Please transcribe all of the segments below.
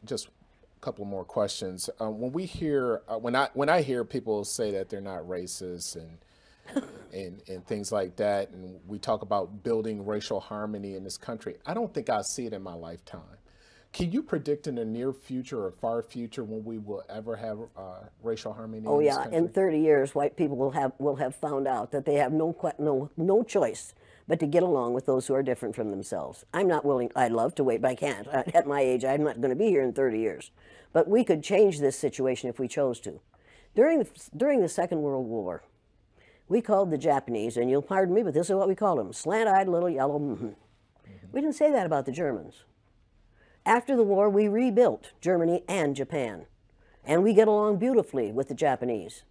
Just a couple more questions. When we hear, when I hear people say that they're not racist and things like that, and we talk about building racial harmony in this country, I don't think I see it in my lifetime. Can you predict in the near future or far future when we will ever have racial harmony Oh in this yeah, country? in 30 years, white people will have found out that they have no choice but to get along with those who are different from themselves. I'm not willing. I'd love to wait, but I can't. At my age, I'm not going to be here in 30 years. But we could change this situation if we chose to. During the Second World War, we called the Japanese, and you'll pardon me, but this is what we called them: slant-eyed little yellow. We didn't say that about the Germans. After the war, we rebuilt Germany and Japan, and we get along beautifully with the Japanese.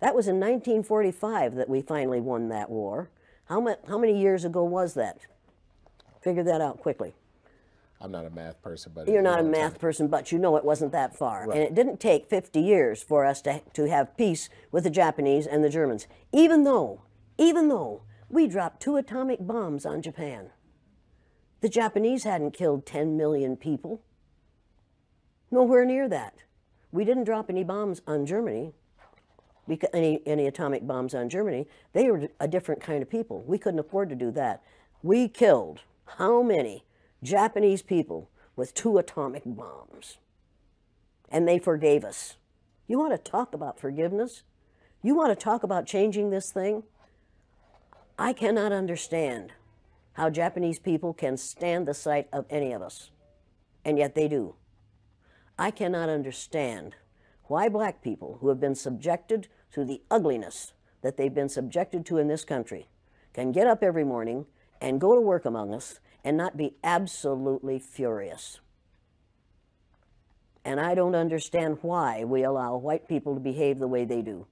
That was in 1945 that we finally won that war. How many years ago was that? Figure that out quickly. I'm not a math person, but you're not a math person, but you know it wasn't that far. Right. And it didn't take 50 years for us to have peace with the Japanese and the Germans, even though we dropped 2 atomic bombs on Japan. The Japanese hadn't killed 10 million people. Nowhere near that. We didn't drop any bombs on Germany, any atomic bombs on Germany. They were a different kind of people. We couldn't afford to do that. We killed how many Japanese people with 2 atomic bombs? And they forgave us. You want to talk about forgiveness? You want to talk about changing this thing? I cannot understand how Japanese people can stand the sight of any of us, and yet they do. I cannot understand why black people who have been subjected to the ugliness that they've been subjected to in this country can get up every morning and go to work among us and not be absolutely furious. And I don't understand why we allow white people to behave the way they do.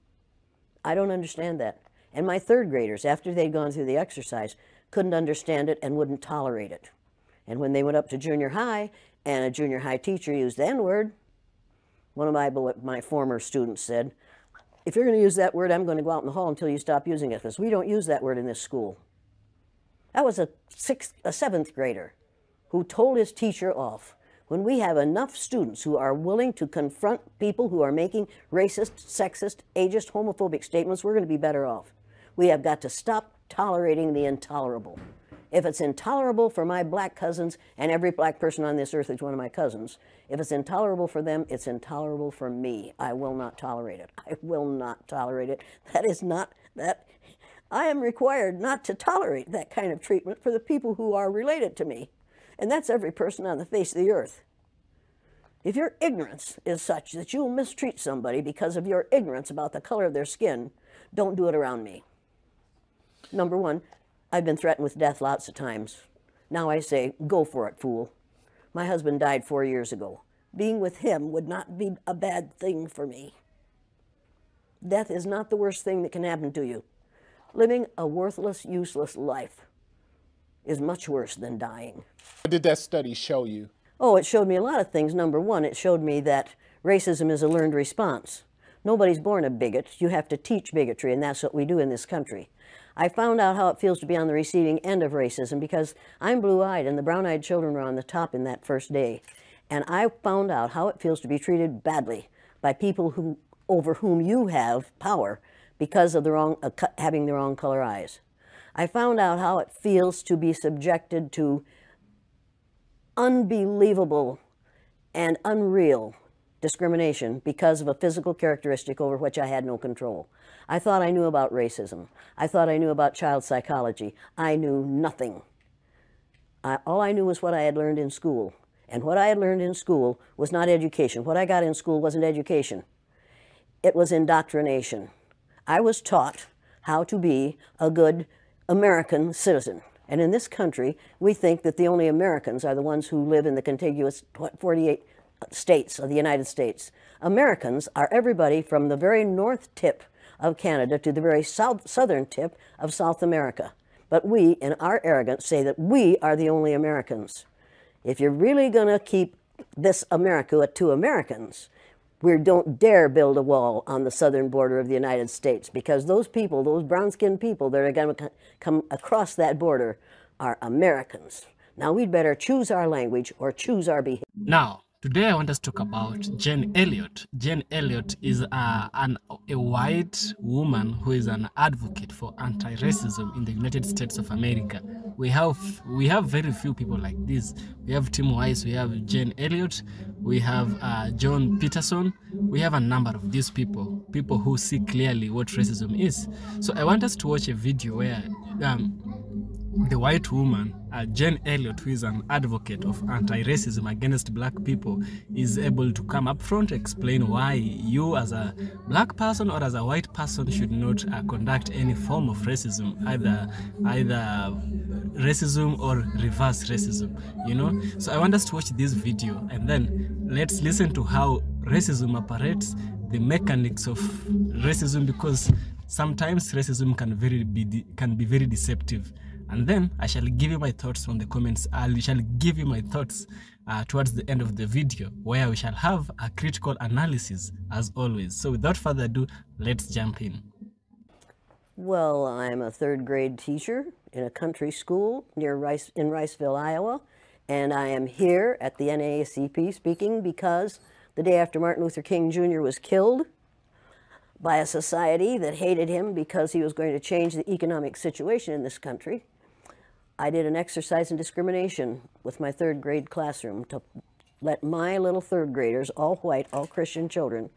I don't understand that. And my 3rd graders, after they'd gone through the exercise, couldn't understand it and wouldn't tolerate it. And when they went up to junior high and a junior high teacher used the N-word, one of my former students said, "If you're going to use that word, I'm going to go out in the hall until you stop using it, because we don't use that word in this school." That was a 7th grader who told his teacher off. When we have enough students who are willing to confront people who are making racist, sexist, ageist, homophobic statements, we're going to be better off. We have got to stop tolerating the intolerable. If it's intolerable for my black cousins, and every black person on this earth is one of my cousins, if it's intolerable for them, it's intolerable for me. I will not tolerate it. I will not tolerate it. That is not that. I am required not to tolerate that kind of treatment for the people who are related to me. And that's every person on the face of the earth. If your ignorance is such that you'll mistreat somebody because of your ignorance about the color of their skin, don't do it around me. Number one, I've been threatened with death lots of times. Now I say, go for it, fool. My husband died 4 years ago. Being with him would not be a bad thing for me. Death is not the worst thing that can happen to you. Living a worthless, useless life is much worse than dying. What did that study show you? Oh, it showed me a lot of things. Number one, it showed me that racism is a learned response. Nobody's born a bigot. You have to teach bigotry, and that's what we do in this country. I found out how it feels to be on the receiving end of racism because I'm blue-eyed, and the brown-eyed children were on the top in that first day. And I found out how it feels to be treated badly by people over whom you have power because of having the wrong color eyes. I found out how it feels to be subjected to unbelievable and unreal discrimination because of a physical characteristic over which I had no control. I thought I knew about racism. I thought I knew about child psychology. I knew nothing. All I knew was what I had learned in school. And what I had learned in school was not education. What I got in school wasn't education. It was indoctrination. I was taught how to be a good American citizen. And in this country, we think that the only Americans are the ones who live in the contiguous 48 states of the United States. Americans are everybody from the very north tip of Canada to the very southern tip of South America. But we, in our arrogance, say that we are the only Americans. If you're really going to keep this America to Americans, we don't dare build a wall on the southern border of the United States, because those people, those brown-skinned people that are going to come across that border are Americans, Now we'd better choose our language or choose our behavior. Now, today I want us to talk about Jane Elliott. Jane Elliott is a white woman who is an advocate for anti-racism in the United States of America. We have very few people like this. We have Tim Wise, we have Jane Elliott, we have John Peterson. We have a number of these people who see clearly what racism is. So I want us to watch a video where the white woman, Jane Elliott, who is an advocate of anti-racism against black people, is able to come up front, explain why you as a black person or as a white person should not conduct any form of racism, either racism or reverse racism, you know. So I want us to watch this video and then let's listen to how racism operates, the mechanics of racism, because sometimes racism can be very deceptive. And then I shall give you my thoughts from the comments. I shall give you my thoughts towards the end of the video, where we shall have a critical analysis as always. So without further ado, let's jump in. Well, I'm a third grade teacher in a country school in Riceville, Iowa, and I am here at the NAACP speaking because the day after Martin Luther King Jr. was killed by a society that hated him because he was going to change the economic situation in this country, I did an exercise in discrimination with my third grade classroom to let my little third graders, all white, all Christian children,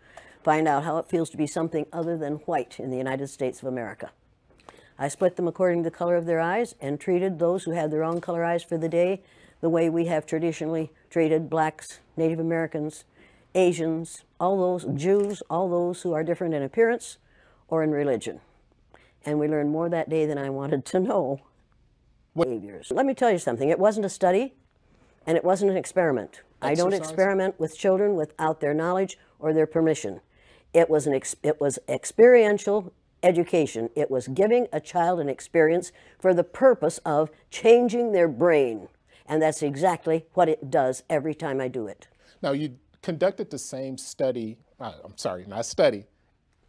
find out how it feels to be something other than white in the United States of America. I split them according to the color of their eyes and treated those who had their own color eyes for the day the way we have traditionally treated blacks, Native Americans, Asians, all those Jews, all those who are different in appearance or in religion. And we learned more that day than I wanted to know. Behaviors. Let me tell you something. It wasn't a study and it wasn't an experiment. I don't experiment with children without their knowledge or their permission. It was experiential education. It was giving a child an experience for the purpose of changing their brain. And that's exactly what it does every time I do it. Now, you conducted the same study, I'm sorry, not study.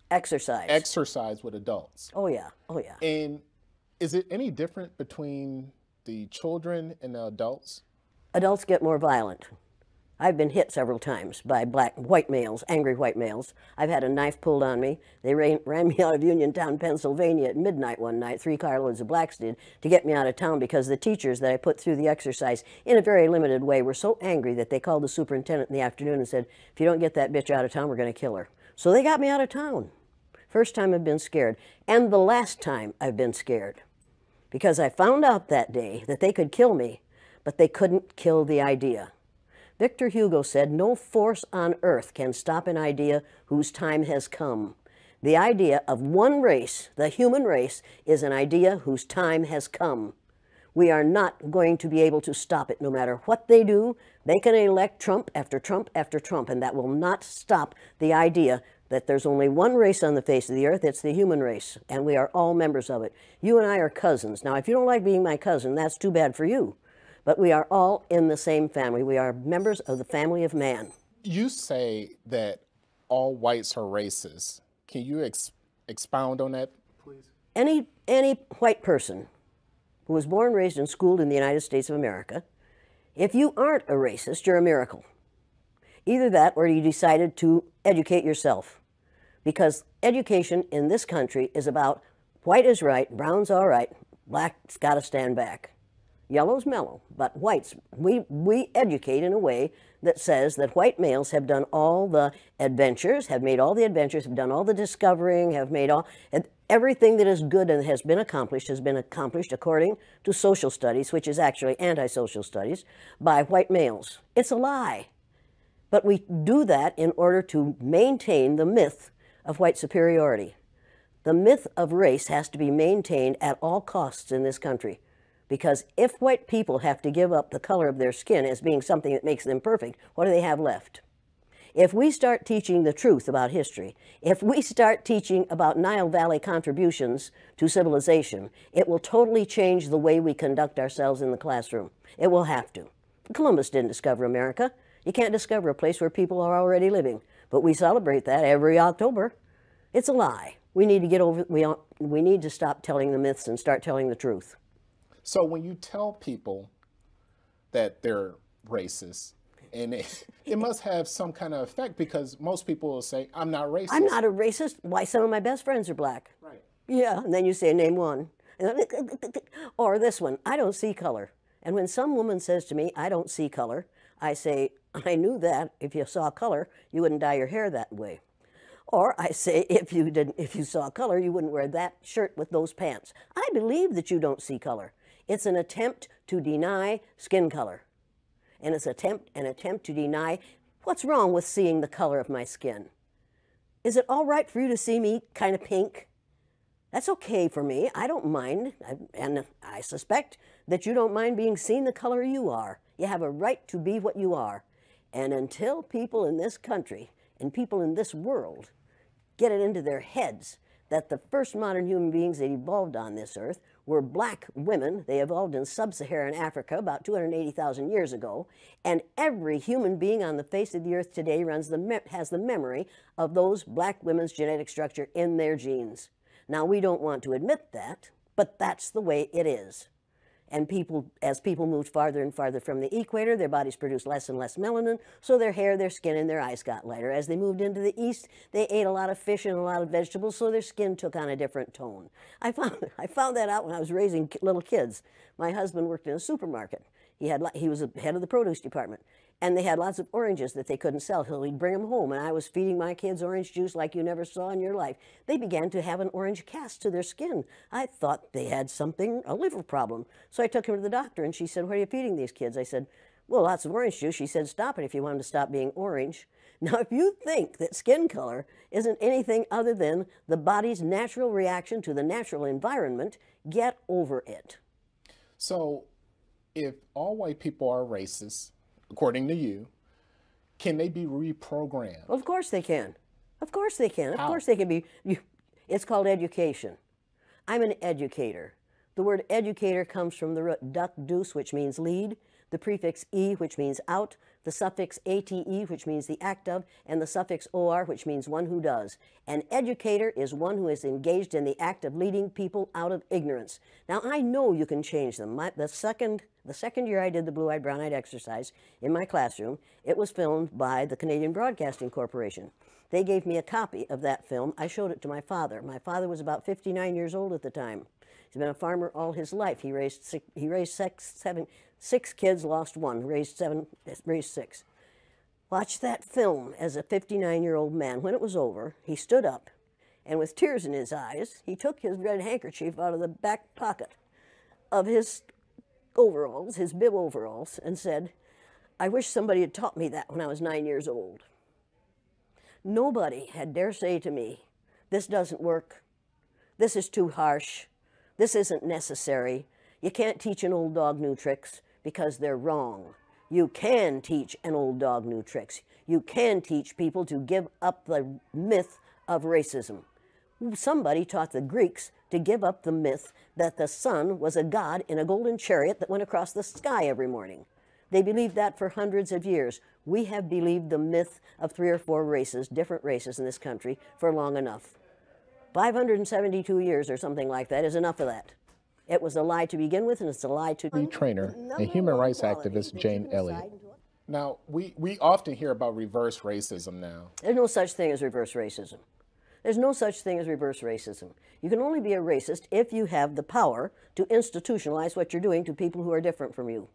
Exercise. Exercise with adults. Oh, yeah. Oh, yeah. And is it any different between the children and the adults? Adults get more violent. I've been hit several times by white males, angry white males. I've had a knife pulled on me. They ran me out of Uniontown, Pennsylvania at midnight one night, 3 carloads of blacks did, to get me out of town because the teachers that I put through the exercise in a very limited way were so angry that they called the superintendent in the afternoon and said, if you don't get that bitch out of town, we're going to kill her. So they got me out of town. First time I've been scared. And the last time I've been scared. Because I found out that day that they could kill me, but they couldn't kill the idea. Victor Hugo said, no force on earth can stop an idea whose time has come. The idea of one race, the human race, is an idea whose time has come. We are not going to be able to stop it no matter what they do. They can elect Trump after Trump after Trump, and that will not stop the idea that there's only one race on the face of the earth. It's the human race, and we are all members of it. You and I are cousins. Now, if you don't like being my cousin, that's too bad for you. But we are all in the same family. We are members of the family of man. You say that all whites are racist. Can you expound on that, please? Any white person who was born, raised, and schooled in the United States of America, if you aren't a racist, you're a miracle. Either that or you decided to educate yourself. Because education in this country is about white is right, brown's all right, black's got to stand back. Yellow's mellow, but whites, we educate in a way that says that white males have done all the adventures, have made all the adventures, have done all the discovering, have made everything that is good and has been accomplished according to social studies, which is actually anti-social studies, by white males. It's a lie. But we do that in order to maintain the myth of white superiority. The myth of race has to be maintained at all costs in this country. Because if white people have to give up the color of their skin as being something that makes them perfect, what do they have left? If we start teaching the truth about history, if we start teaching about Nile Valley contributions to civilization, it will totally change the way we conduct ourselves in the classroom. It will have to. Columbus didn't discover America. You can't discover a place where people are already living. But we celebrate that every October. It's a lie. We need to get over, we need to stop telling the myths and start telling the truth. So when you tell people that they're racist. And it must have some kind of effect, because most people will say, I'm not racist. I'm not a racist. Why, some of my best friends are black. Right. Yeah, and then you say, name one. Or this one, I don't see color. And when some woman says to me, I don't see color, I say, I knew that. If you saw color, you wouldn't dye your hair that way. Or I say, if you saw color, you wouldn't wear that shirt with those pants. I believe that you don't see color. It's an attempt to deny skin color. And it's an attempt to deny what's wrong with seeing the color of my skin. Is it all right for you to see me kind of pink? That's okay for me. I don't mind. And I suspect that you don't mind being seen the color you are. You have a right to be what you are. And until people in this country and people in this world get it into their heads that the first modern human beings that evolved on this earth were black women. They evolved in sub-Saharan Africa about 280,000 years ago, and every human being on the face of the earth today has the memory of those black women's genetic structure in their genes. Now, we don't want to admit that, but that's the way it is. And as people moved farther and farther from the equator, their bodies produced less and less melanin, so their hair, their skin, and their eyes got lighter. As they moved into the east, they ate a lot of fish and a lot of vegetables, so their skin took on a different tone. I found that out when I was raising little kids. My husband worked in a supermarket. He was the head of the produce department. And they had lots of oranges that they couldn't sell, so he'd bring them home. And I was feeding my kids orange juice like you never saw in your life. They began to have an orange cast to their skin. I thought they had a liver problem. So I took him to the doctor, and she said, what are you feeding these kids? I said, well, lots of orange juice. She said, stop it if you want them to stop being orange. Now, if you think that skin color isn't anything other than the body's natural reaction to the natural environment, get over it. So if all white people are racist, according to you, can they be reprogrammed? Well, of course they can. Of course they can. How? Of course they can be. It's called education. I'm an educator. The word educator comes from the root duc dus, which means lead, the prefix e, which means out, the suffix ate, which means the act of, and the suffix or, which means one who does. An educator is one who is engaged in the act of leading people out of ignorance. Now, I know you can change them. The second year I did the blue-eyed, brown-eyed exercise in my classroom, it was filmed by the Canadian Broadcasting Corporation. They gave me a copy of that film. I showed it to my father. My father was about 59 years old at the time. He's been a farmer all his life. He raised six kids, lost one, raised six. Watch that film as a 59-year-old man. When it was over, he stood up, and with tears in his eyes, he took his red handkerchief out of the back pocket of his overalls, his bib overalls, and said, I wish somebody had taught me that when I was 9 years old. Nobody had dare say to me, this doesn't work, this is too harsh, this isn't necessary, you can't teach an old dog new tricks, because they're wrong. You can teach an old dog new tricks. You can teach people to give up the myth of racism. Somebody taught the Greeks to give up the myth that the sun was a god in a golden chariot that went across the sky every morning. They believed that for hundreds of years. We have believed the myth of 3 or 4 races, different races in this country, for long enough. 572 years or something like that is enough of that. It was a lie to begin with, and it's a lie to... Trainer and human rights activist Jane Elliott. Now, we often hear about reverse racism now. There's no such thing as reverse racism. There's no such thing as reverse racism. You can only be a racist if you have the power to institutionalize what you're doing to people who are different from you.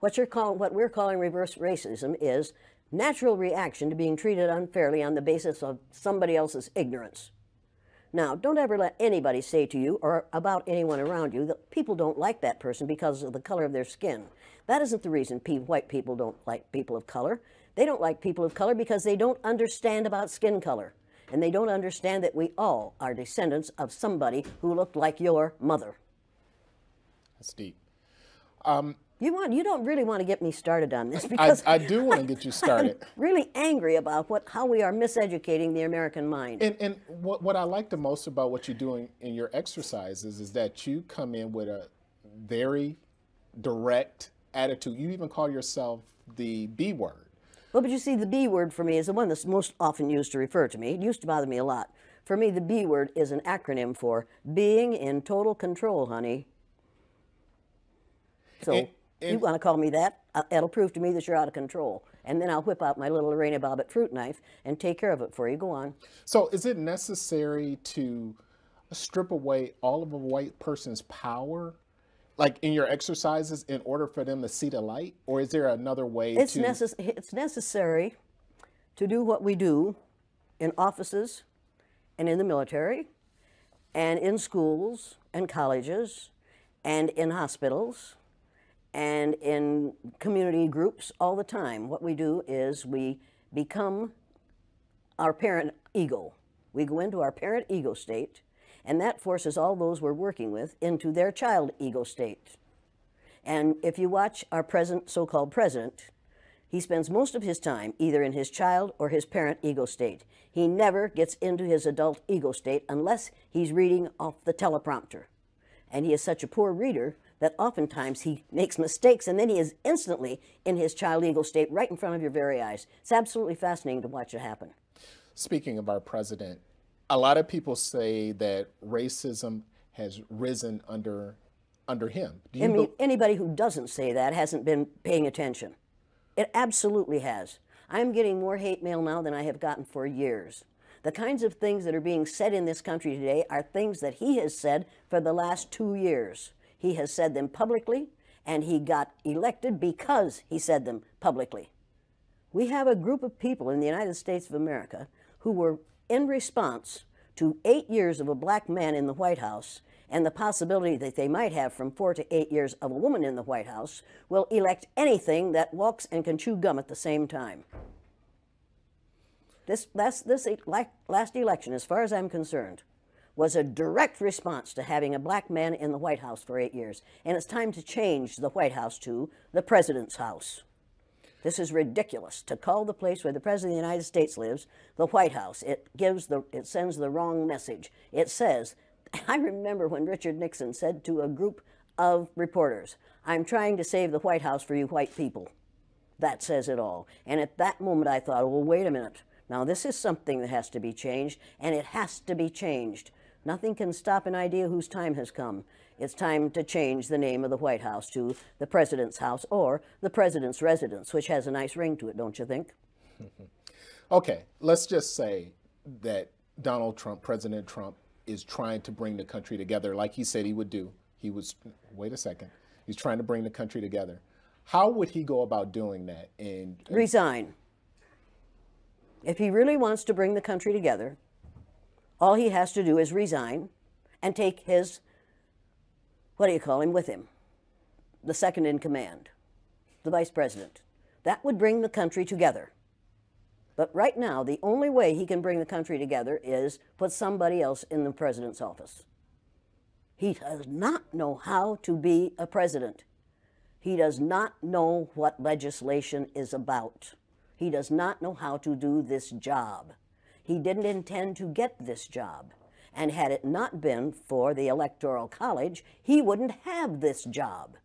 What we're calling reverse racism is natural reaction to being treated unfairly on the basis of somebody else's ignorance. Now, don't ever let anybody say to you or about anyone around you that people don't like that person because of the color of their skin. That isn't the reason white people don't like people of color. They don't like people of color because they don't understand about skin color. And they don't understand that we all are descendants of somebody who looked like your mother. That's deep. You don't really want to get me started on this, because I do want to get you started. I'm really angry about how we are miseducating the American mind. And what I like the most about what you're doing in your exercises is that you come in with a very direct attitude. You even call yourself the B word. Well, but you see, the B word for me is the one that's most often used to refer to me. It used to bother me a lot. For me, the B word is an acronym for being in total control, honey. So You want to call me that? It'll prove to me that you're out of control. And then I'll whip out my little Lorena Bobbitt fruit knife and take care of it for you. Go on. So is it necessary to strip away all of a white person's power, like in your exercises, in order for them to see the light? Or is there another way It's to... it's necessary to do what we do in offices and in the military and in schools and colleges and in hospitals and in community groups all the time. What we do is we become our parent ego. We go into our parent ego state, and that forces all those we're working with into their child ego state. And if you watch our present so-called president, he spends most of his time either in his child or his parent ego state. He never gets into his adult ego state unless he's reading off the teleprompter. And he is such a poor reader that oftentimes he makes mistakes, and then he is instantly in his child ego state right in front of your very eyes. It's absolutely fascinating to watch it happen. Speaking of our president, a lot of people say that racism has risen under him. I mean, anybody who doesn't say that hasn't been paying attention. It absolutely has. I'm getting more hate mail now than I have gotten for years. The kinds of things that are being said in this country today are things that he has said for the last 2 years. He has said them publicly, and he got elected because he said them publicly. We have a group of people in the United States of America who were in response to 8 years of a black man in the White House and the possibility that they might have from 4 to 8 years of a woman in the White House, will elect anything that walks and can chew gum at the same time. This last election, as far as I'm concerned, was a direct response to having a black man in the White House for 8 years. And it's time to change the White House to the President's house. This is ridiculous, to call the place where the President of the United States lives the White House. It sends the wrong message. It says, I remember when Richard Nixon said to a group of reporters, "I'm trying to save the White House for you white people." That says it all. And at that moment I thought, well, wait a minute. Now this is something that has to be changed, and it has to be changed. Nothing can stop an idea whose time has come. It's time to change the name of the White House to the President's house or the President's residence, which has a nice ring to it, don't you think? Okay, let's just say that Donald Trump, President Trump, is trying to bring the country together like he said he would do. Wait a second, he's trying to bring the country together. How would he go about doing that? Resign. If he really wants to bring the country together, all he has to do is resign and take his, what do you call him, with him? The second in command, the vice president. That would bring the country together. But right now, the only way he can bring the country together is put somebody else in the president's office. He does not know how to be a president. He does not know what legislation is about. He does not know how to do this job. He didn't intend to get this job. And had it not been for the Electoral College, he wouldn't have this job.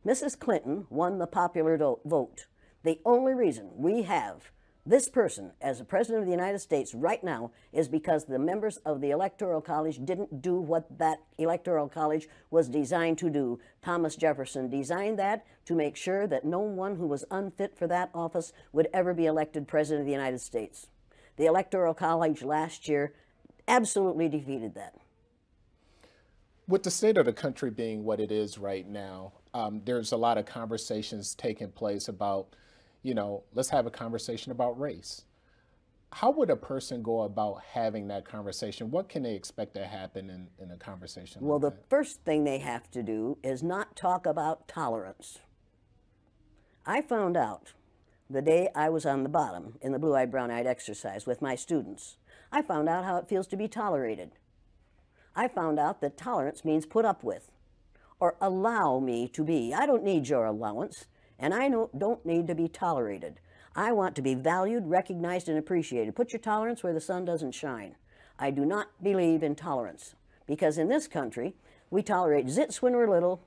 Mrs. Clinton won the popular vote. The only reason we have this person as the President of the United States right now is because the members of the Electoral College didn't do what that Electoral College was designed to do. Thomas Jefferson designed that to make sure that no one who was unfit for that office would ever be elected President of the United States. The Electoral College last year absolutely defeated that. With the state of the country being what it is right now, there's a lot of conversations taking place about, let's have a conversation about race. How would a person go about having that conversation? What can they expect to happen in a conversation Well, like the that? first thing they have to do is not talk about tolerance. I found out the day I was on the bottom in the blue-eyed, brown-eyed exercise with my students, I found out how it feels to be tolerated. I found out that tolerance means put up with or allow me to be. I don't need your allowance, and I don't need to be tolerated. I want to be valued, recognized, and appreciated. Put your tolerance where the sun doesn't shine. I do not believe in tolerance because in this country, we tolerate zits when we're little,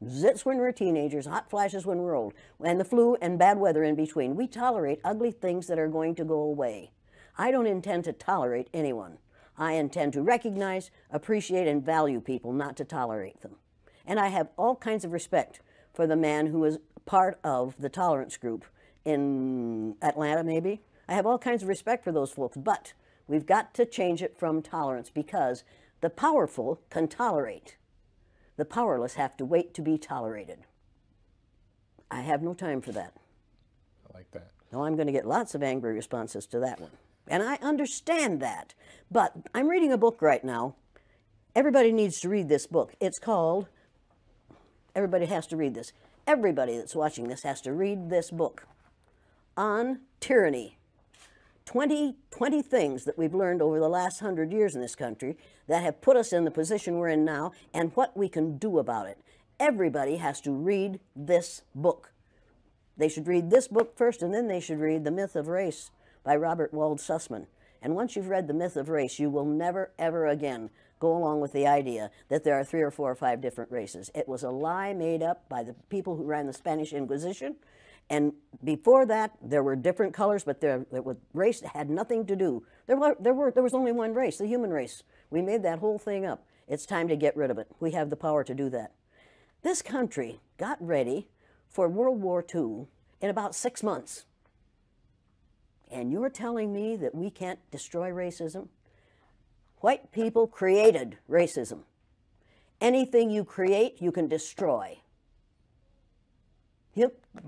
zits when we're teenagers, hot flashes when we're old, and the flu and bad weather in between. We tolerate ugly things that are going to go away. I don't intend to tolerate anyone. I intend to recognize, appreciate, and value people, not to tolerate them. And I have all kinds of respect for the man who is part of the tolerance group in Atlanta, maybe. I have all kinds of respect for those folks, but we've got to change it from tolerance, because the powerful can tolerate. The powerless have to wait to be tolerated. I have no time for that. I like that. No, I'm going to get lots of angry responses to that one. And I understand that. But I'm reading a book right now. Everybody needs to read this book. It's called, everybody has to read this. Everybody that's watching this has to read this book on tyranny. 20 things that we've learned over the last 100 years in this country that have put us in the position we're in now, and what we can do about it. Everybody has to read this book. They should read this book first, and then they should read The Myth of Race by Robert Wald Sussman. And once you've read The Myth of Race, you will never, ever again go along with the idea that there are 3 or 4 or 5 different races. It was a lie made up by the people who ran the Spanish Inquisition. And before that, there were different colors, but race had nothing to do. There was only one race, the human race. We made that whole thing up. It's time to get rid of it. We have the power to do that. This country got ready for World War II in about 6 months. And you're telling me that we can't destroy racism? White people created racism. Anything you create, you can destroy.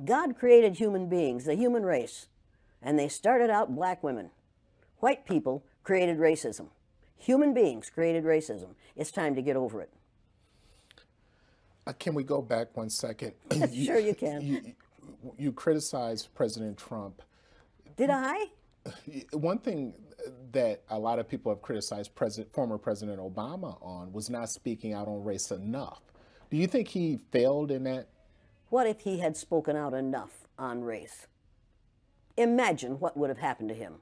God created human beings, the human race, and they started out black women. White people created racism. Human beings created racism. It's time to get over it. Can we go back 1 second? Sure you can. You criticized President Trump. Did I? One thing that a lot of people have criticized former President Obama on was not speaking out on race enough. Do you think he failed in that? What if he had spoken out enough on race? Imagine what would have happened to him.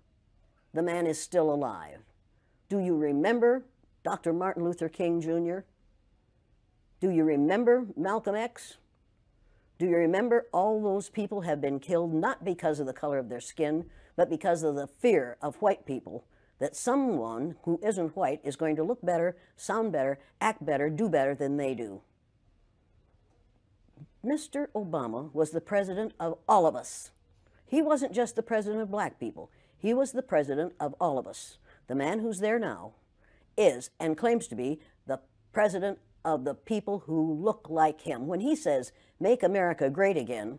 The man is still alive. Do you remember Dr. Martin Luther King Jr.? Do you remember Malcolm X? Do you remember all those people have been killed not because of the color of their skin, but because of the fear of white people, that someone who isn't white is going to look better, sound better, act better, do better than they do? Mr. Obama was the president of all of us. He wasn't just the president of black people. He was the president of all of us. The man who's there now is and claims to be the president of the people who look like him. When he says, "Make America great again,"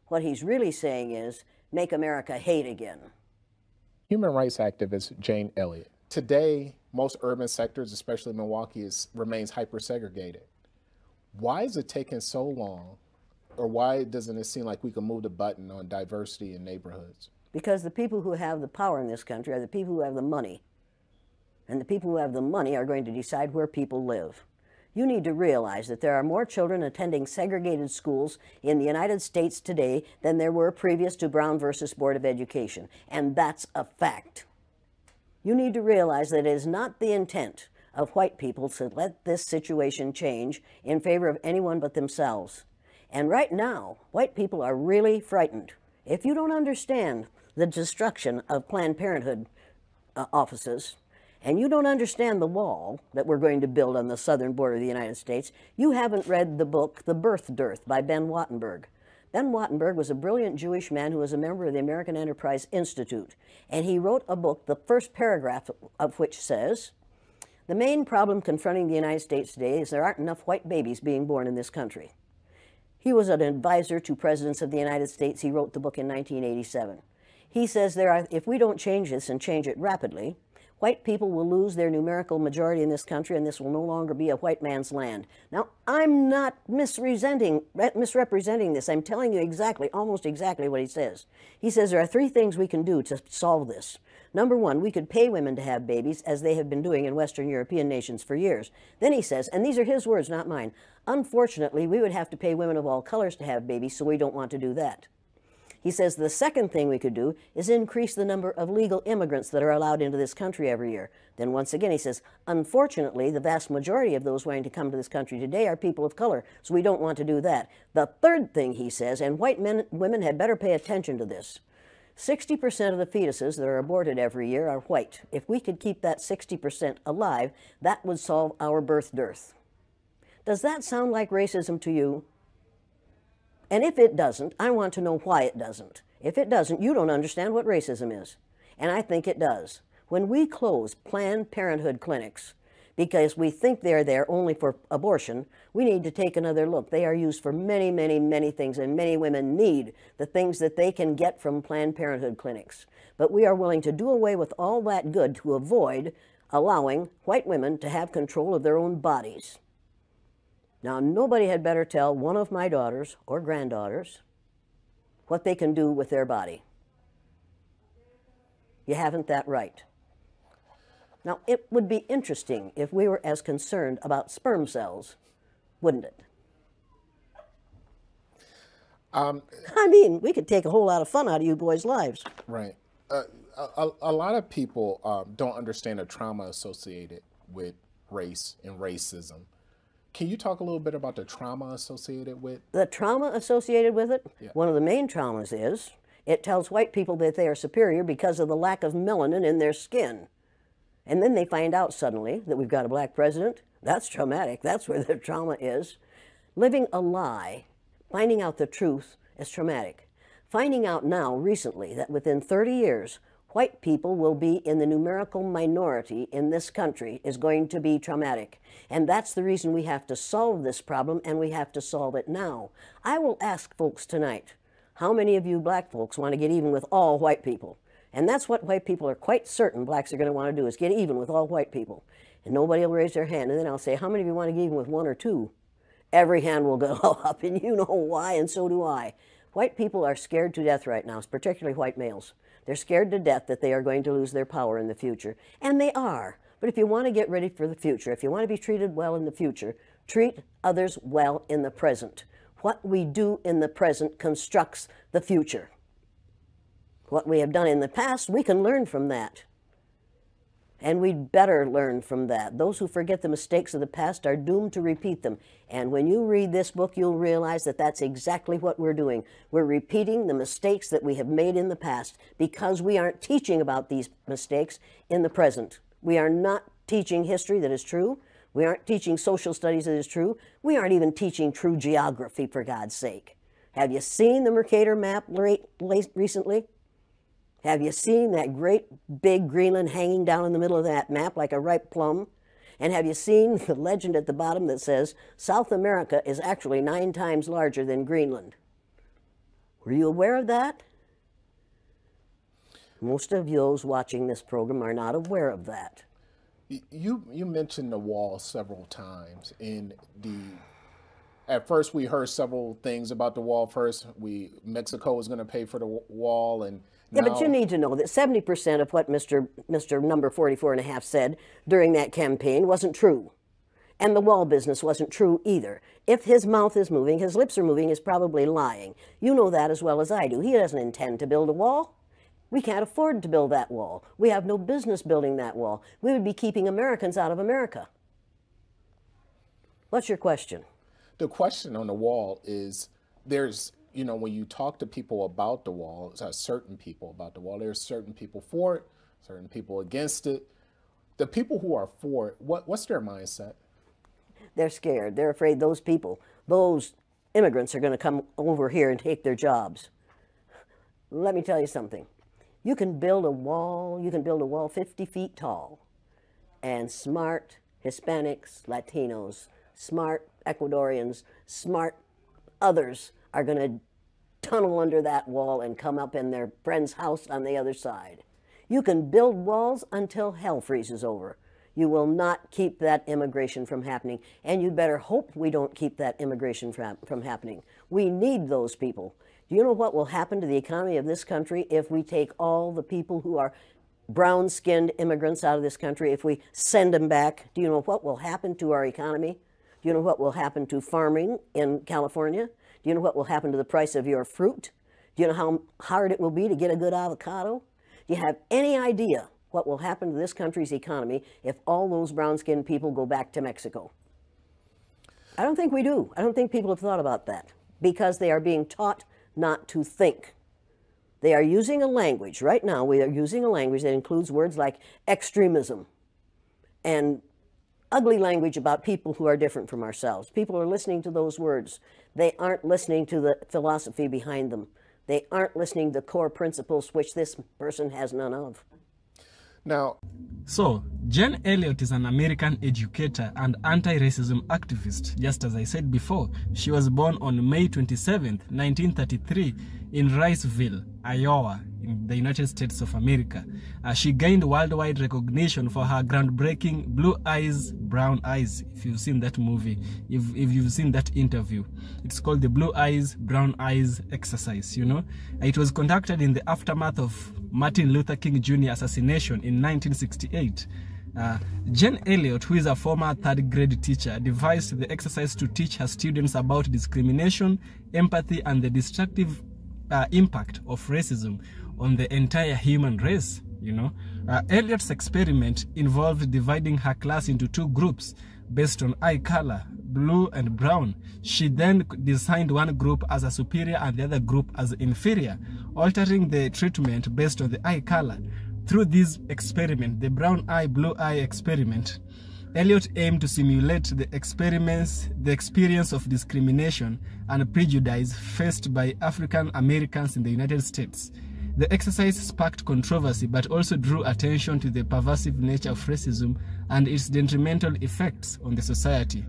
what he's really saying is, "Make America hate again." Human rights activist Jane Elliott. Today, most urban sectors, especially Milwaukee, remains hyper-segregated. Why is it taking so long, or why doesn't it seem like we can move the button on diversity in neighborhoods? Because the people who have the power in this country are the people who have the money. And the people who have the money are going to decide where people live. You need to realize that there are more children attending segregated schools in the United States today than there were previous to Brown versus Board of Education. And that's a fact. You need to realize that it is not the intent of white people to let this situation change in favor of anyone but themselves. And right now, white people are really frightened. If you don't understand the destruction of Planned Parenthood offices, and you don't understand the wall that we're going to build on the southern border of the United States, you haven't read the book, The Birth Dearth by Ben Wattenberg. Ben Wattenberg was a brilliant Jewish man who was a member of the American Enterprise Institute. And he wrote a book, the first paragraph of which says, "The main problem confronting the United States today is there aren't enough white babies being born in this country." He was an advisor to presidents of the United States. He wrote the book in 1987. He says if we don't change this and change it rapidly, white people will lose their numerical majority in this country, and this will no longer be a white man's land. Now, I'm not misrepresenting this. I'm telling you exactly, almost exactly what he says. He says there are 3 things we can do to solve this. Number 1, we could pay women to have babies, as they have been doing in Western European nations for years. Then he says, and these are his words, not mine, "Unfortunately, we would have to pay women of all colors to have babies, so we don't want to do that." He says the second thing we could do is increase the number of legal immigrants that are allowed into this country every year. Then once again he says, unfortunately, the vast majority of those wanting to come to this country today are people of color, so we don't want to do that. The third thing he says, and white women had better pay attention to this, 60% of the fetuses that are aborted every year are white. If we could keep that 60% alive, that would solve our birth dearth. Does that sound like racism to you? And if it doesn't, I want to know why it doesn't. If it doesn't, you don't understand what racism is. And I think it does. When we close Planned Parenthood clinics because we think they're there only for abortion, we need to take another look. They are used for many, many, many things, and many women need the things that they can get from Planned Parenthood clinics. But we are willing to do away with all that good to avoid allowing white women to have control of their own bodies. Now, nobody had better tell one of my daughters or granddaughters what they can do with their body. You haven't that right. Now, it would be interesting if we were as concerned about sperm cells, wouldn't it? I mean, we could take a whole lot of fun out of you boys' lives. Right. A lot of people don't understand the trauma associated with race and racism. Can you talk a little bit about the trauma associated with? The trauma associated with it? Yeah. One of the main traumas is it tells white people that they are superior because of the lack of melanin in their skin. And then they find out suddenly that we've got a black president. That's traumatic. That's where the trauma is. Living a lie, finding out the truth is traumatic. Finding out now, recently, that within 30 years, white people will be in the numerical minority in this country is going to be traumatic. And that's the reason we have to solve this problem, and we have to solve it now. I will ask folks tonight, how many of you black folks want to get even with all white people? And that's what white people are quite certain blacks are going to want to do, is get even with all white people. And nobody will raise their hand. And then I'll say, how many of you want to get even with one or two? Every hand will go up, and you know why, and so do I. White people are scared to death right now, particularly white males. They're scared to death that they are going to lose their power in the future. And they are. But if you want to get ready for the future, if you want to be treated well in the future, treat others well in the present. What we do in the present constructs the future. What we have done in the past, we can learn from that. And we'd better learn from that. Those who forget the mistakes of the past are doomed to repeat them. And when you read this book, you'll realize that that's exactly what we're doing. We're repeating the mistakes that we have made in the past because we aren't teaching about these mistakes in the present. We are not teaching history that is true. We aren't teaching social studies that is true. We aren't even teaching true geography, for God's sake. Have you seen the Mercator map recently? Have you seen that great big Greenland hanging down in the middle of that map like a ripe plum? And have you seen the legend at the bottom that says, South America is actually 9 times larger than Greenland? Were you aware of that? Most of those watching this program are not aware of that. You mentioned the wall several times. At first we heard several things about the wall. First, Mexico was going to pay for the wall, and yeah, but you need to know that 70% of what Mr. Number 44 and a half said during that campaign wasn't true. And the wall business wasn't true either. If his mouth is moving, his lips are moving, he's probably lying. You know that as well as I do. He doesn't intend to build a wall. We can't afford to build that wall. We have no business building that wall. We would be keeping Americans out of America. What's your question? The question on the wall is, when you talk to people about the wall, certain people about the wall, there's certain people for it, certain people against it. The people who are for it, what's their mindset? They're scared. They're afraid those immigrants are going to come over here and take their jobs. Let me tell you something. You can build a wall 50 feet tall, and smart Hispanics, Latinos, smart Ecuadorians, smart others are going to tunnel under that wall and come up in their friend's house on the other side. You can build walls until hell freezes over. You will not keep that immigration from happening, and you'd better hope we don't keep that immigration from happening. We need those people. Do you know what will happen to the economy of this country if we take all the people who are brown-skinned immigrants out of this country, if we send them back? Do you know what will happen to our economy? Do you know what will happen to farming in California? Do you know what will happen to the price of your fruit? Do you know how hard it will be to get a good avocado? Do you have any idea what will happen to this country's economy if all those brown-skinned people go back to Mexico? I don't think we do. I don't think people have thought about that because they are being taught not to think. They are using a language. Right now, we are using a language that includes words like extremism and ugly language about people who are different from ourselves. People are listening to those words. They aren't listening to the philosophy behind them. They aren't listening to core principles which this person has none of. Now, so Jane Elliott is an American educator and anti-racism activist. Just as I said before, she was born on May 27th, 1933 in Riceville, Iowa, in the United States of America. She gained worldwide recognition for her groundbreaking Blue Eyes, Brown Eyes. If you've seen that movie, if you've seen that interview, it's called the Blue Eyes, Brown Eyes exercise, you know. It was conducted in the aftermath of Martin Luther King Jr. assassination in 1968. Jane Elliott, who is a former third-grade teacher, devised the exercise to teach her students about discrimination, empathy, and the destructive impact of racism on the entire human race, you know. Elliott's experiment involved dividing her class into two groups based on eye color, blue and brown. She then designed one group as a superior and the other group as inferior, altering the treatment based on the eye color. Through this experiment, the brown eye, blue eye experiment, Elliott aimed to simulate the experience of discrimination and prejudice faced by African Americans in the United States. The exercise sparked controversy but also drew attention to the pervasive nature of racism and its detrimental effects on the society.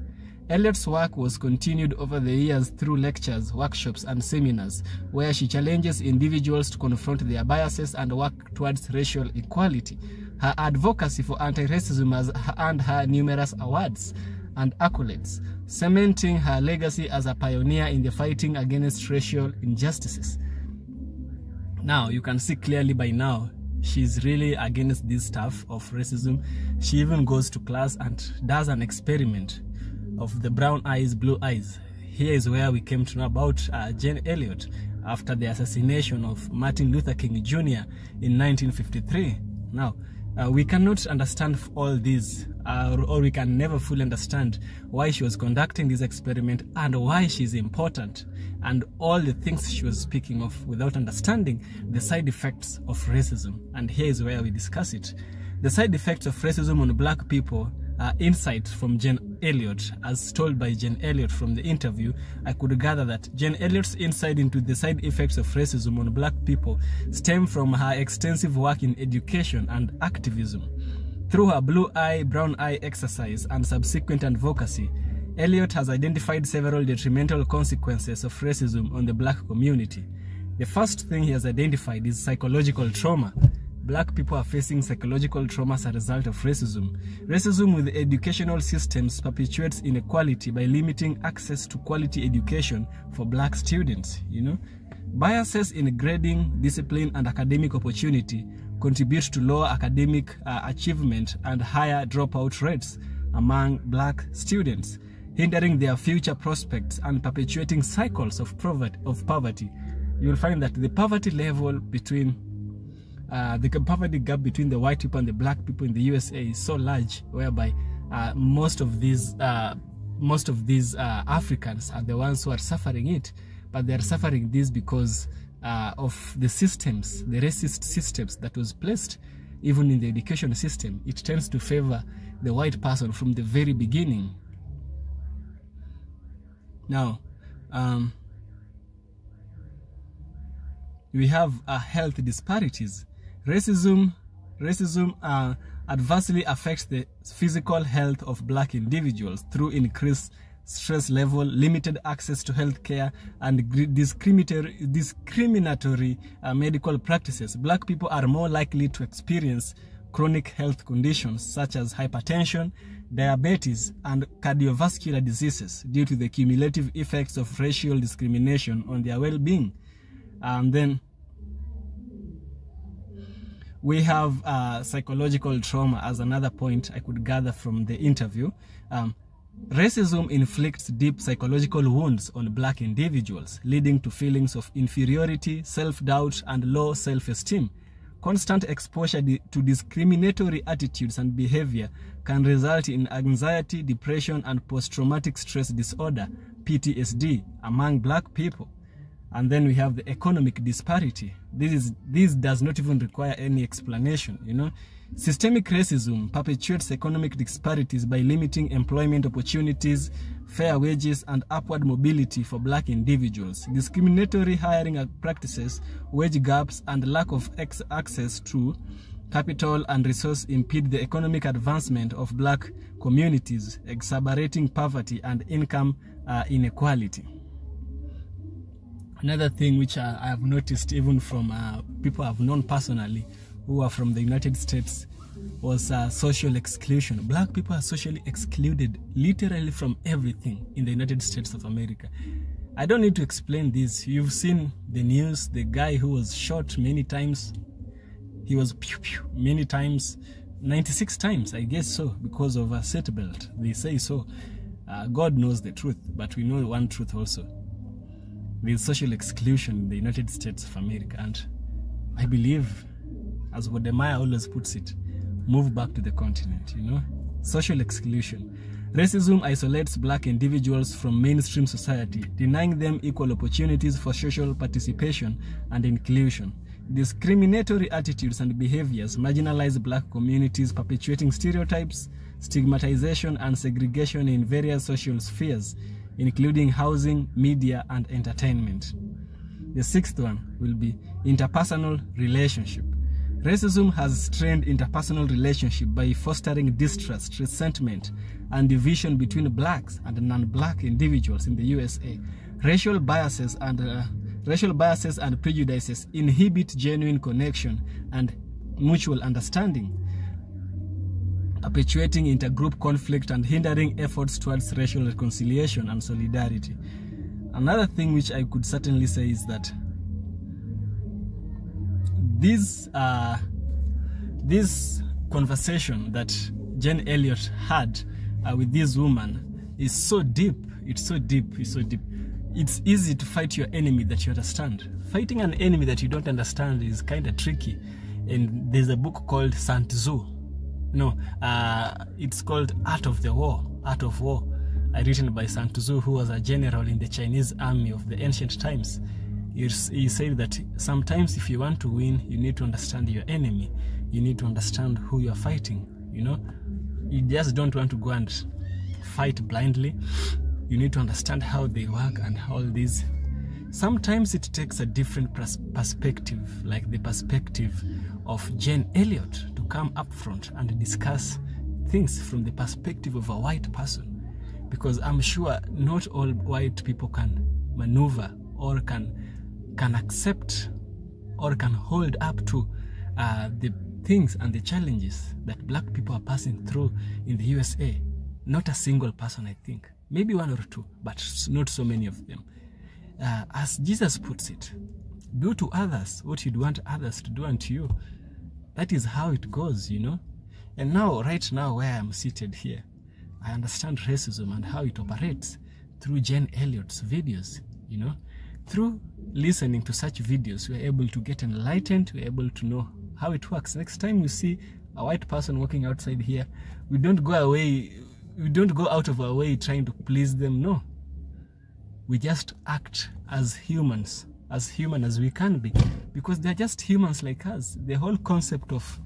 Elliott's work was continued over the years through lectures, workshops, and seminars, where she challenges individuals to confront their biases and work towards racial equality. Her advocacy for anti-racism has earned her numerous awards and accolades, cementing her legacy as a pioneer in the fighting against racial injustices. Now, you can see clearly by now, she's really against this stuff of racism. She even goes to class and does an experiment of the brown eyes, blue eyes. Here is where we came to know about Jane Elliott after the assassination of Martin Luther King Jr. in 1953. Now, we cannot understand all this, or we can never fully understand why she was conducting this experiment and why she's important and all the things she was speaking of without understanding the side effects of racism. And here is where we discuss it. The side effects of racism on black people are insights from Jane Elliott. As told by Jane Elliott from the interview, I could gather that Jane Elliott's insight into the side effects of racism on black people stem from her extensive work in education and activism. Through her blue eye, brown eye exercise and subsequent advocacy, Elliott has identified several detrimental consequences of racism on the black community. The first thing he has identified is psychological trauma. Black people are facing psychological trauma as a result of racism. Racism with educational systems perpetuates inequality by limiting access to quality education for black students, you know. Biases in grading, discipline, and academic opportunity contribute to lower academic achievement and higher dropout rates among black students, hindering their future prospects and perpetuating cycles of poverty. You will find that the poverty level between the poverty gap between the white people and the black people in the USA is so large, whereby most of these Africans are the ones who are suffering it, but they are suffering this because of the systems, the racist systems that was placed even in the education system. It tends to favor the white person from the very beginning. Now, we have health disparities. Racism adversely affects the physical health of black individuals through increased stress level, limited access to health care, and discriminatory medical practices. Black people are more likely to experience chronic health conditions such as hypertension, diabetes, and cardiovascular diseases due to the cumulative effects of racial discrimination on their well-being. Then we have psychological trauma as another point I could gather from the interview. Racism inflicts deep psychological wounds on black individuals, leading to feelings of inferiority, self-doubt, and low self-esteem. Constant exposure to discriminatory attitudes and behavior can result in anxiety, depression, and post-traumatic stress disorder, PTSD, among black people. And then we have the economic disparity. This does not even require any explanation, you know. Systemic racism perpetuates economic disparities by limiting employment opportunities, fair wages, and upward mobility for black individuals. Discriminatory hiring practices, wage gaps, and lack of access to capital and resource impede the economic advancement of black communities, exacerbating poverty and income inequality. Another thing which I have noticed even from people I've known personally who are from the United States was social exclusion. Black people are socially excluded literally from everything in the United States of America. I don't need to explain this. You've seen the news, the guy who was shot many times. He was pew pew many times, 96 times, I guess so, because of a seatbelt. They say so. God knows the truth, but we know one truth also. There's social exclusion in the United States of America, and I believe, as Wodemaya always puts it, move back to the continent, you know? Social exclusion. Racism isolates black individuals from mainstream society, denying them equal opportunities for social participation and inclusion. Discriminatory attitudes and behaviors marginalize black communities, perpetuating stereotypes, stigmatization, and segregation in various social spheres, including housing, media, and entertainment. The sixth one will be interpersonal relationship. Racism has strained interpersonal relationship by fostering distrust, resentment, and division between blacks and non-black individuals in the USA. Racial biases and prejudices inhibit genuine connection and mutual understanding, perpetuating intergroup conflict and hindering efforts towards racial reconciliation and solidarity. Another thing which I could certainly say is that this conversation that Jen Elliott had with this woman is so deep. It's so deep. It's so deep. It's easy to fight your enemy that you understand. Fighting an enemy that you don't understand is kind of tricky. And there's a book called Sun Tzu. It's called Art of War, written by Sun Tzu, who was a general in the Chinese army of the ancient times. He said that sometimes if you want to win, you need to understand your enemy. You need to understand who you're fighting, you know. You just don't want to go and fight blindly. You need to understand how they work and all these. Sometimes it takes a different perspective, like the perspective of Jen Elliott, to come up front and discuss things from the perspective of a white person. Because I'm sure not all white people can maneuver or can accept or can hold up to the things and the challenges that black people are passing through in the USA. Not a single person, I think. Maybe one or two, but not so many of them. As Jesus puts it, do to others what you'd want others to do unto you. That is how it goes, you know. And now, right now, where I'm seated here, I understand racism and how it operates through Jen Elliott's videos, you know. Through listening to such videos, we're able to get enlightened, we're able to know how it works. Next time you see a white person walking outside here, we don't go out of our way trying to please them, no. We just act as humans, as human as we can be, because they're just humans like us. The whole concept of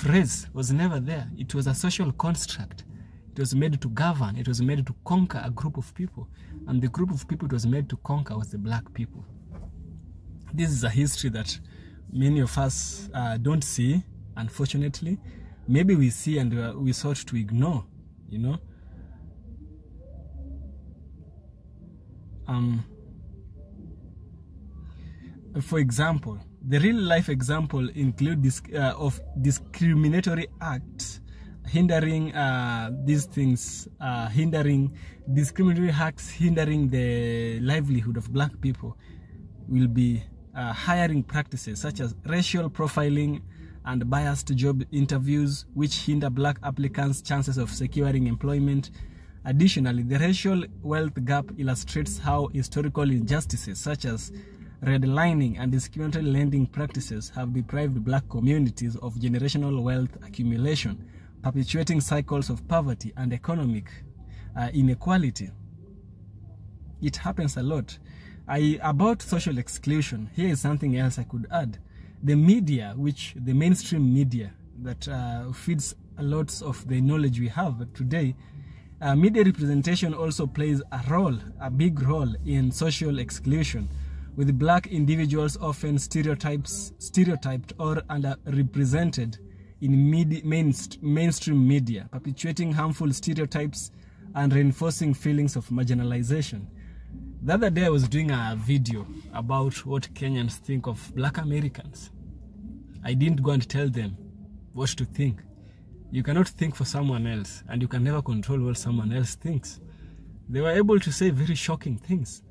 race was never there. It was a social construct. It was made to govern. It was made to conquer a group of people. And the group of people it was made to conquer was the black people. This is a history that many of us don't see, unfortunately. Maybe we see and we sought to ignore, you know. For example, the real life example include of discriminatory acts hindering discriminatory acts hindering the livelihood of black people will be hiring practices such as racial profiling and biased job interviews, which hinder black applicants' chances of securing employment. Additionally, the racial wealth gap illustrates how historical injustices such as redlining and discriminatory lending practices have deprived black communities of generational wealth accumulation, perpetuating cycles of poverty and economic inequality. It happens a lot. About social exclusion, here is something else I could add. The media, the mainstream media that feeds a lot of the knowledge we have today, media representation also plays a big role in social exclusion, with black individuals often stereotyped or underrepresented in mainstream media, perpetuating harmful stereotypes and reinforcing feelings of marginalization. The other day I was doing a video about what Kenyans think of black Americans. I didn't go and tell them what to think. You cannot think for someone else, and you can never control what someone else thinks. They were able to say very shocking things.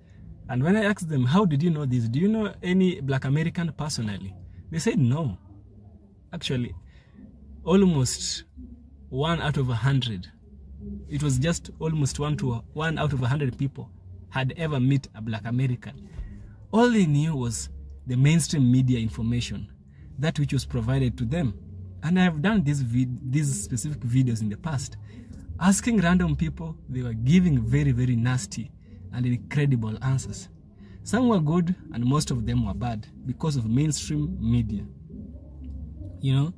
And when I asked them, how did you know this? Do you know any black American personally? They said no. Actually, almost 1 out of 100. It was just almost 1 out of 100 people had ever met a black American. All they knew was the mainstream media information, that which was provided to them. And I have done these specific videos in the past. Asking random people, they were giving very, very nasty and incredible answers. Some were good and most of them were bad because of mainstream media. You know?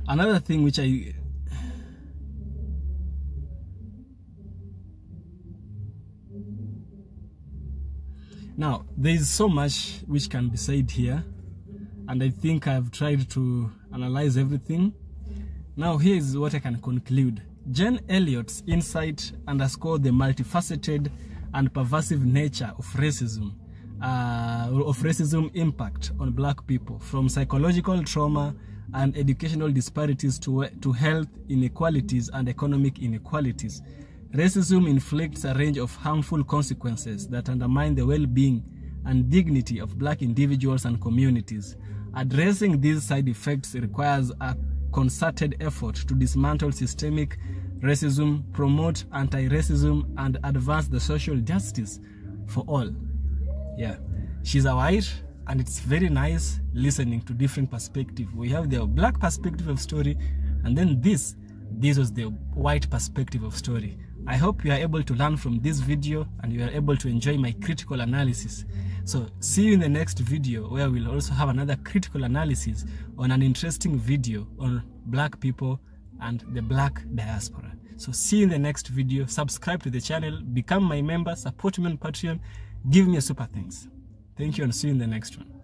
Another thing which Now, there is so much which can be said here, and I think I've tried to analyze everything. Now, here is what I can conclude. Jane Elliott's insight underscored the multifaceted and pervasive nature of racism impact on black people, from psychological trauma and educational disparities to health inequalities and economic inequalities. Racism inflicts a range of harmful consequences that undermine the well-being and dignity of black individuals and communities. Addressing these side effects requires a concerted effort to dismantle systemic racism, promote anti-racism, and advance the social justice for all. Yeah, she's a white, and it's very nice listening to different perspectives. We have the black perspective of story, and then this was the white perspective of story. I hope you are able to learn from this video and you are able to enjoy my critical analysis. So see you in the next video, where we'll also have another critical analysis on an interesting video on black people and the black diaspora. So see you in the next video. Subscribe to the channel, become my member, support me on Patreon, give me a super thanks. Thank you, and see you in the next one.